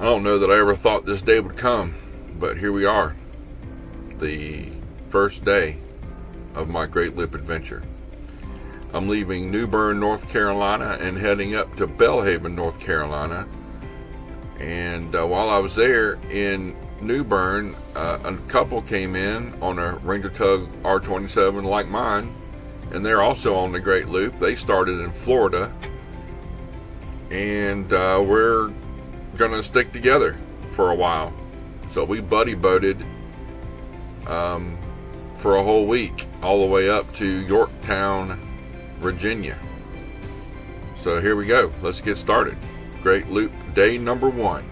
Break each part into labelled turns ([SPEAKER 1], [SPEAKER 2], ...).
[SPEAKER 1] I don't know that I ever thought this day would come, but here we are, the first day of my Great Loop adventure. I'm leaving New Bern, North Carolina, and heading up to Belhaven, North Carolina. And while I was there in New Bern, a couple came in on a Ranger Tug R27 like mine, and they're also on the Great Loop. They started in Florida, and we're gonna stick together for a while. So we buddy boated for a whole week, all the way up to Yorktown, Virginia. So here we go. Let's get started. Great Loop day number 1.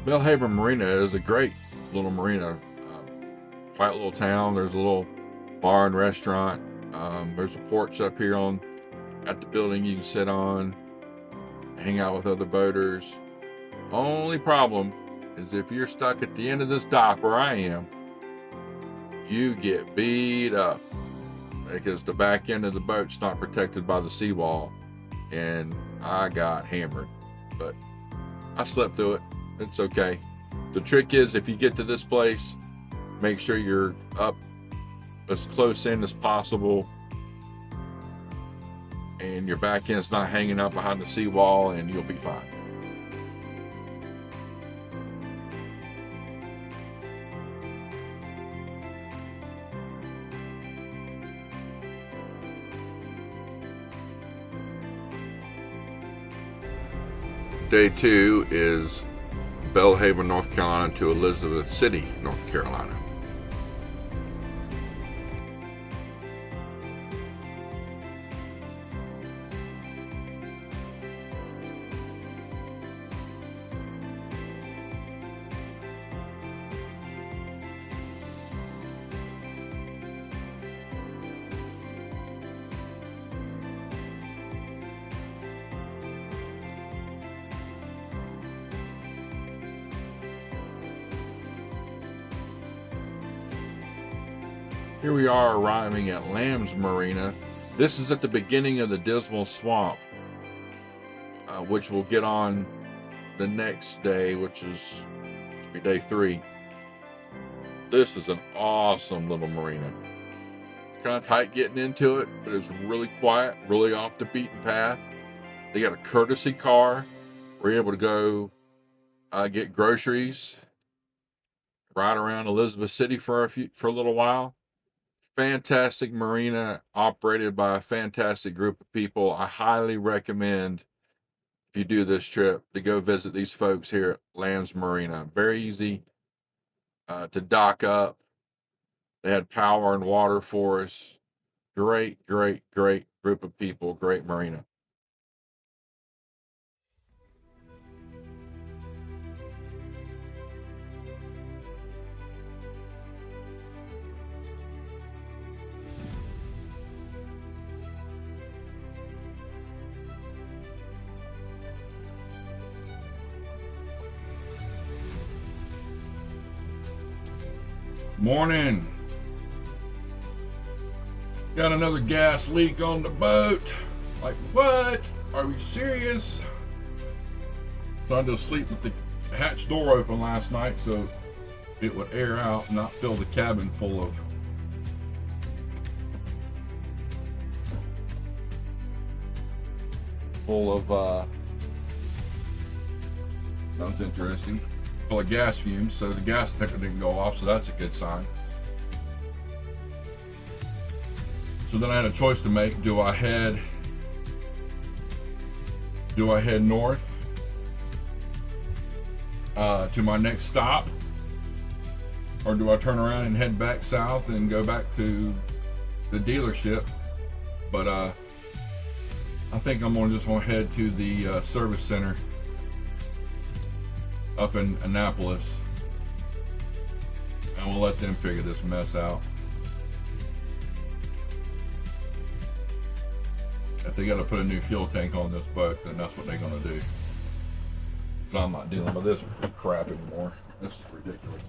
[SPEAKER 1] Belhaven Marina is a great little marina. Quiet little town. There's a little bar and restaurant. There's a porch up here at the building you can sit on, hang out with other boaters. Only problem is if you're stuck at the end of this dock where I am, you get beat up because the back end of the boat's not protected by the seawall, and I got hammered. But I slept through it. It's okay. The trick is, if you get to this place, make sure you're up as close in as possible and your back end's not hanging out behind the seawall, and you'll be fine. Day 2 is Belhaven, North Carolina to Elizabeth City, North Carolina. Here we are arriving at Lambs Marina. This is at the beginning of the Dismal Swamp, which we'll get on the next day, which is day 3. This is an awesome little marina. Kind of tight getting into it, but it's really quiet, really off the beaten path. They got a courtesy car. We're able to go get groceries, ride around Elizabeth City for a little while. Fantastic marina operated by a fantastic group of people. I highly recommend, if you do this trip, to go visit these folks here at Lambs Marina. Very easy to dock up. They had power and water for us. Great group of people. Great marina. Morning. Got another gas leak on the boat. Like, what? Are we serious? Tried to sleep with the hatch door open last night so it would air out and not fill the cabin full of sounds interesting, full of gas fumes. So the gas detector didn't go off, so that's a good sign. So then I had a choice to make. Do Do I head north to my next stop, or do I turn around and head back south and go back to the dealership? But I think I'm just gonna head to the service center up in Annapolis, and we'll let them figure this mess out. If they got to put a new fuel tank on this boat, then that's what they're gonna do. So I'm not dealing with this crap anymore. This is ridiculous.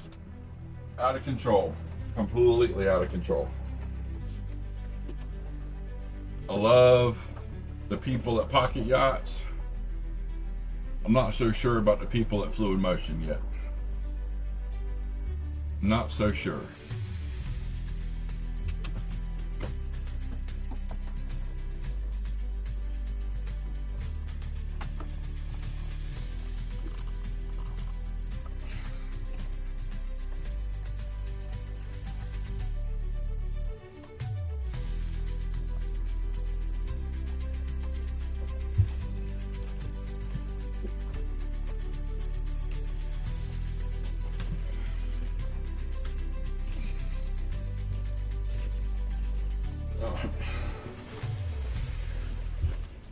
[SPEAKER 1] Out of control. Completely out of control. I love the people at Pocket Yachts. I'm not so sure about the people at Fluid Motion yet. Not so sure.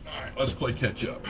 [SPEAKER 1] Alright, let's play catch up.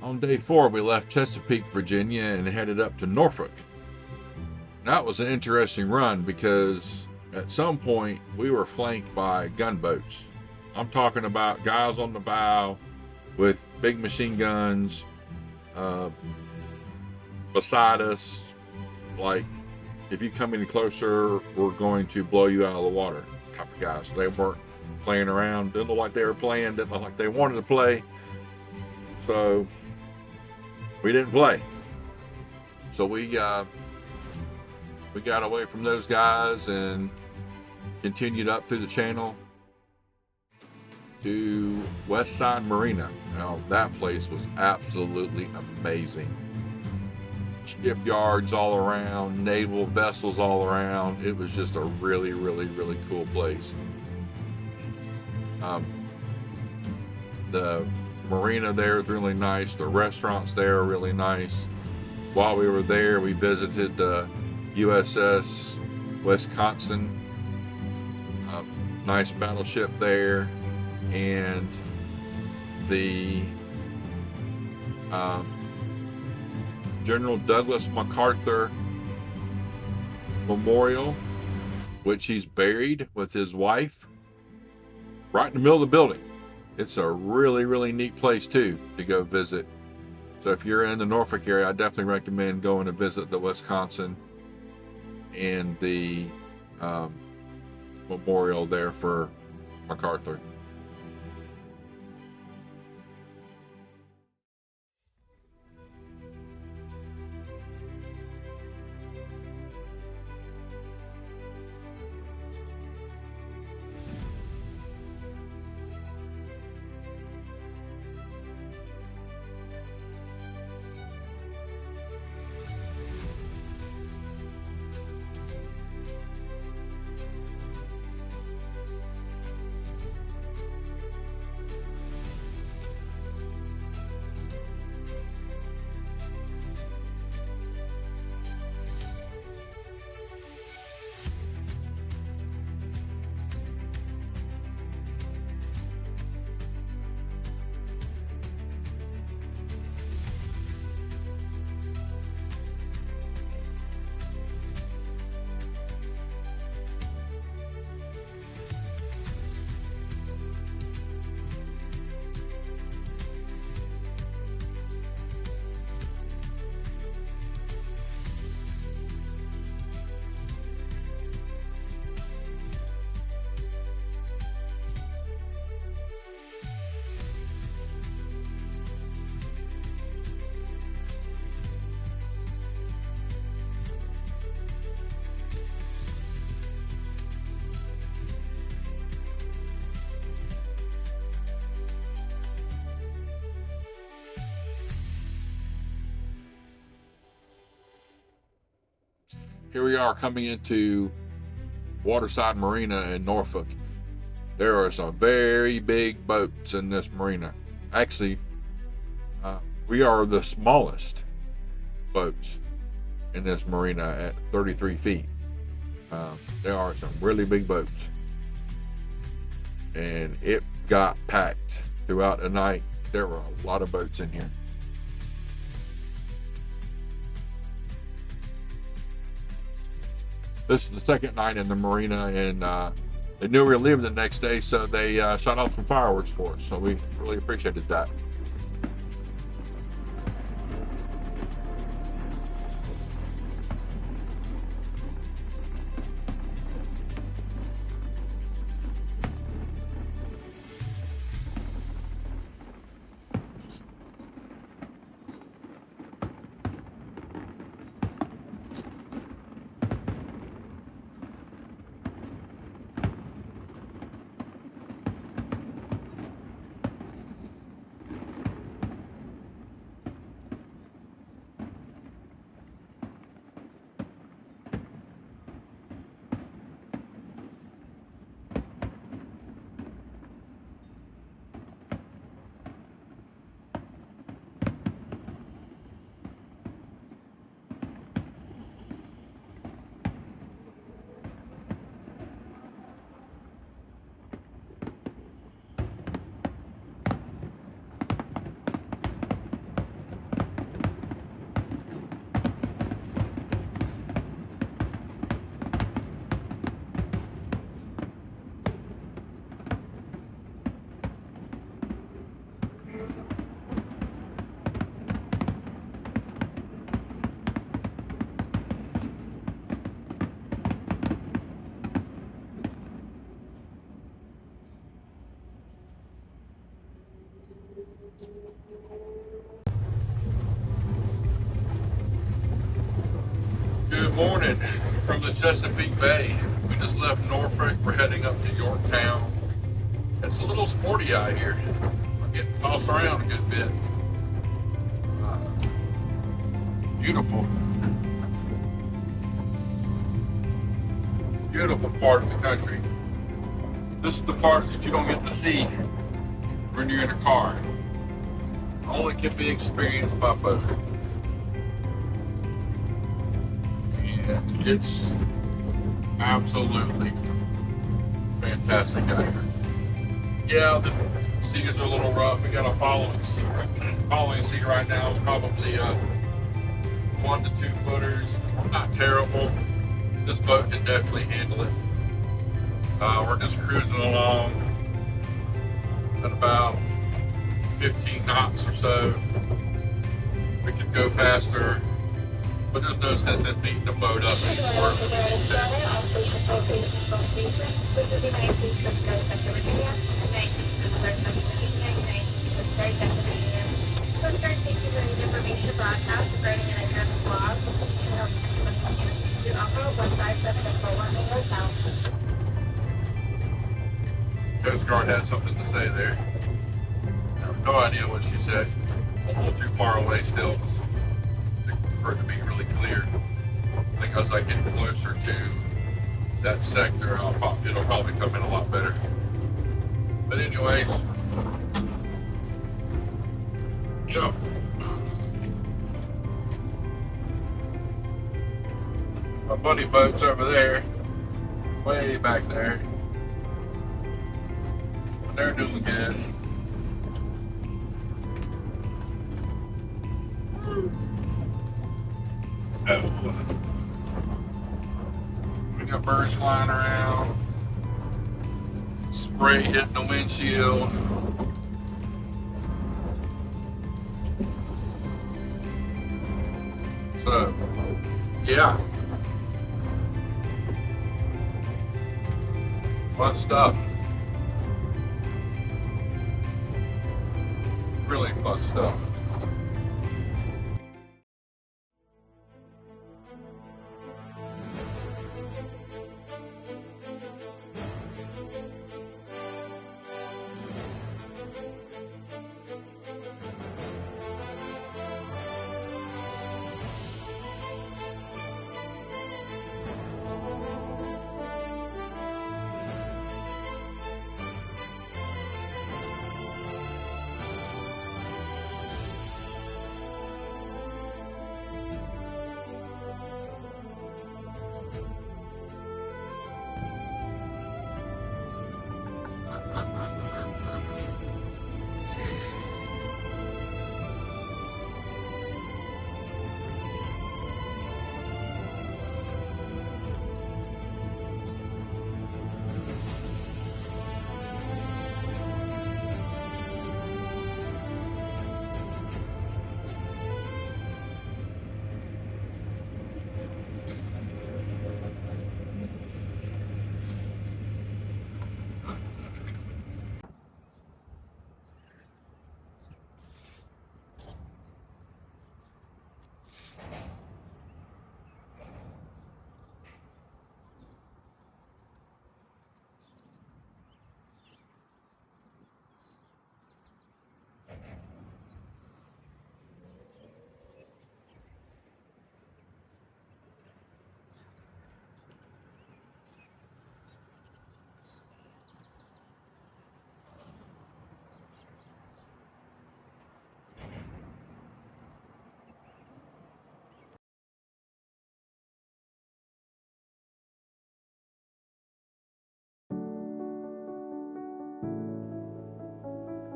[SPEAKER 1] On day 4, we left Chesapeake, Virginia, and headed up to Norfolk. That was an interesting run because at some point we were flanked by gunboats. I'm talking about guys on the bow with big machine guns beside us, like, if you come any closer, we're going to blow you out of the water type of guys. They weren't playing around. Didn't look like they were playing. Didn't look like they wanted to play. So we didn't play. So we got away from those guys and continued up through the channel to West Side Marina. Now, that place was absolutely amazing. Shipyards all around, naval vessels all around. It was just a really, really, really cool place. The marina there is really nice. The restaurants there are really nice. While we were there, we visited the USS Wisconsin. Nice battleship there. And the General Douglas MacArthur Memorial, which he's buried with his wife right in the middle of the building. It's a really, really neat place too to go visit. So if you're in the Norfolk area, I definitely recommend going to visit the Wisconsin and the memorial there for MacArthur. Here we are coming into Waterside Marina in Norfolk. There are some very big boats in this marina. Actually, we are the smallest boats in this marina at 33 feet. There are some really big boats. And it got packed throughout the night. There were a lot of boats in here. This is the second night in the marina, and they knew we were leaving the next day, so they shot off some fireworks for us. So we really appreciated that. Morning from the Chesapeake Bay. We just left Norfolk. We're heading up to Yorktown. It's a little sporty out here. We're getting tossed around a good bit. Beautiful. Beautiful part of the country. This is the part that you don't get to see when you're in a car. Only can be experienced by boat. And it's absolutely fantastic out here. Yeah, the seas are a little rough. We got a following sea. Following sea right now is probably 1 to 2 footers. Not terrible. This boat can definitely handle it. We're just cruising along at about 15 knots or so. We could go faster, but there's no sense in beating the boat up anymore. Coast Guard had something to say there. I have no idea what she said. It's a little too far away still for it to be really clear. I think as I get closer to that sector, it'll probably come in a lot better. But anyways, yeah. My buddy boat's over there, way back there. They're doing good. We got birds flying around, spray hitting the windshield. So, yeah. Fun stuff. Really fun stuff.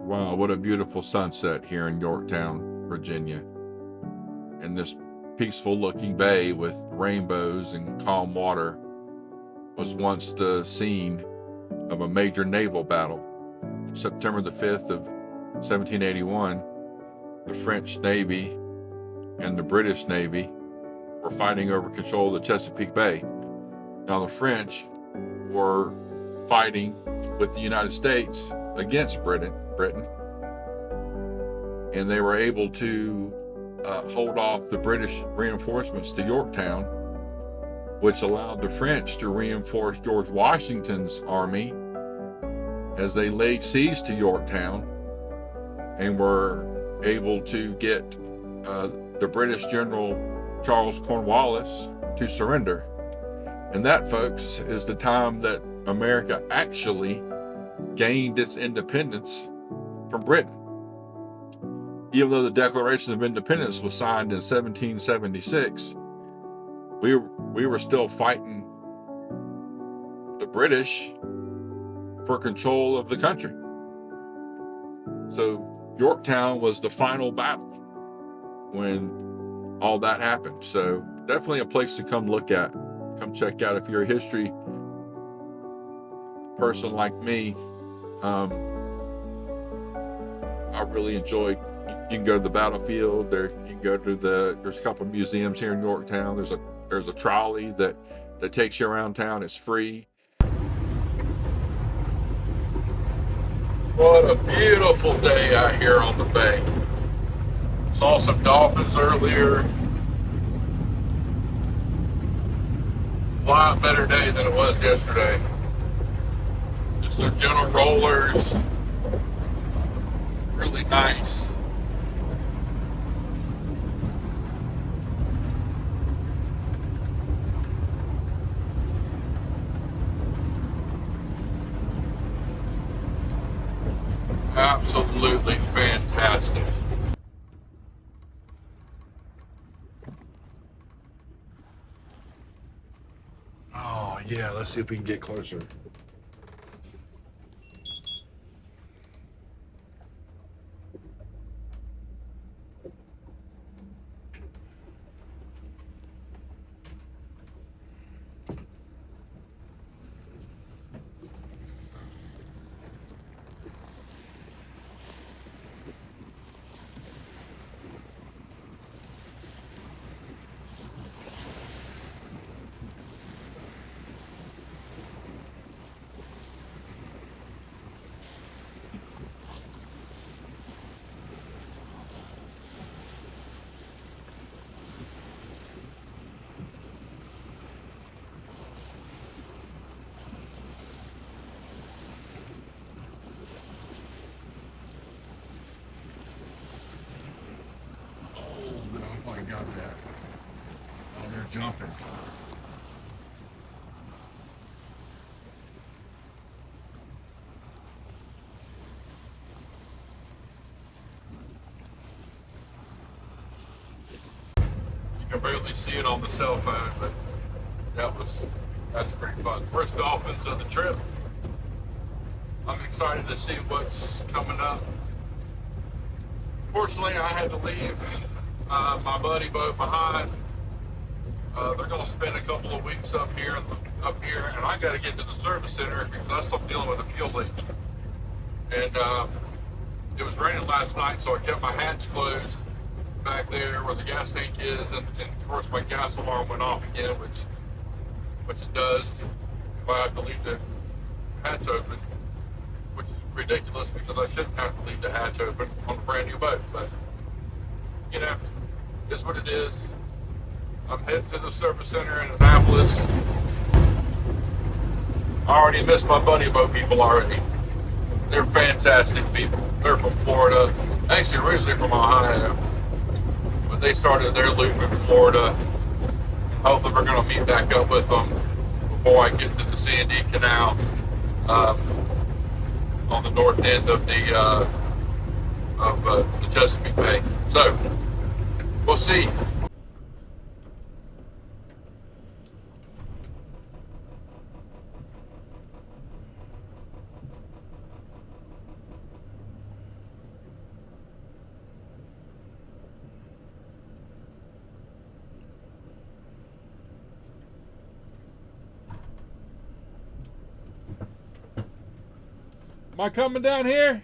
[SPEAKER 1] Wow, what a beautiful sunset here in Yorktown, Virginia. And this peaceful looking bay with rainbows and calm water was once the scene of a major naval battle. September the 5th of 1781, the French Navy and the British Navy were fighting over control of the Chesapeake Bay. Now the French were fighting with the United States against Britain, and they were able to hold off the British reinforcements to Yorktown which allowed the French to reinforce George Washington's army as they laid siege to Yorktown and were able to get the British General Charles Cornwallis to surrender. And that, folks, is the time that America actually gained its independence from Britain. Even though the Declaration of Independence was signed in 1776, we were still fighting the British for control of the country. So Yorktown was the final battle when all that happened. So definitely a place to come look at, come check out if you're a history person like me. I really enjoyed. You can go to the battlefield. There, you can go to there's a couple of museums here in Yorktown. There's a trolley that takes you around town. It's free. What a beautiful day out here on the bay. Saw some dolphins earlier. A lot better day than it was yesterday. Just some gentle rollers. Really nice. Absolutely fantastic. Oh yeah, let's see if we can get closer. Got that. Oh, they're jumping. You can barely see it on the cell phone, but that's pretty fun. First dolphins of the trip. I'm excited to see what's coming up. Fortunately, I had to leave my buddy Bo behind. They're going to spend a couple of weeks up here, and I got to get to the service center because I'm dealing with a fuel leak. And it was raining last night, so I kept my hatch closed back there where the gas tank is, and of course my gas alarm went off again, which it does if I have to leave the hatch open, which is ridiculous because I shouldn't have to leave the hatch open on a brand new boat, but you know, it is what it is. I'm heading to the service center in Annapolis. I already missed my buddy boat people already. They're fantastic people. They're from Florida. Actually, originally from Ohio, but they started their loop in Florida. Hopefully, we're going to meet back up with them before I get to the Sandy Canal on the north end of the Chesapeake Bay. So, we'll see. Am I coming down here?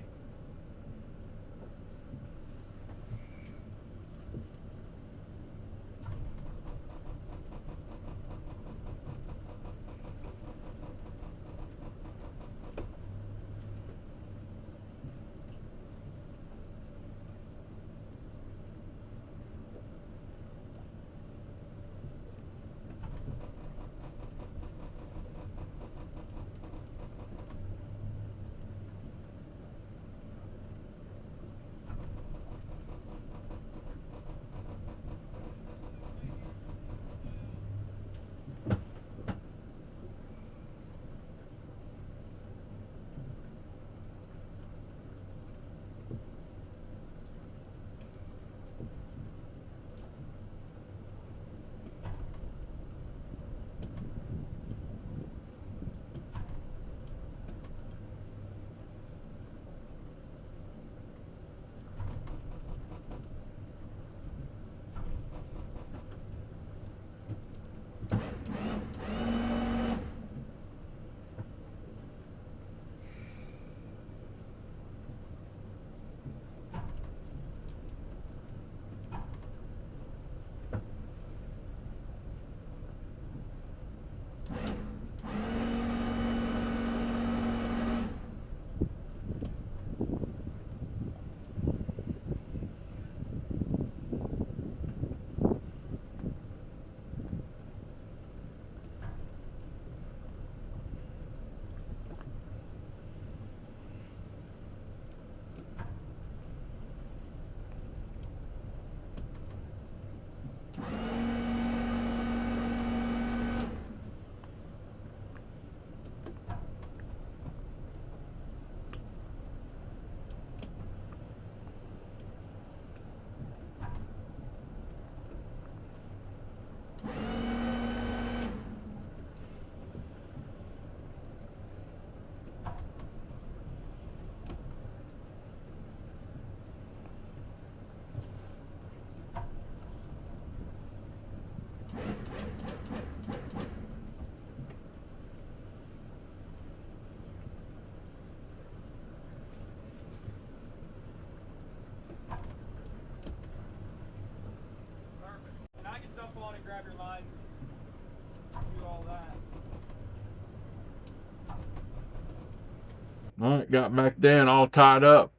[SPEAKER 1] All right, got back then all tied up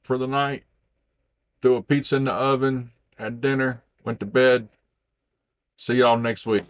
[SPEAKER 1] for the night. Threw a pizza in the oven, had dinner, went to bed. See y'all next week.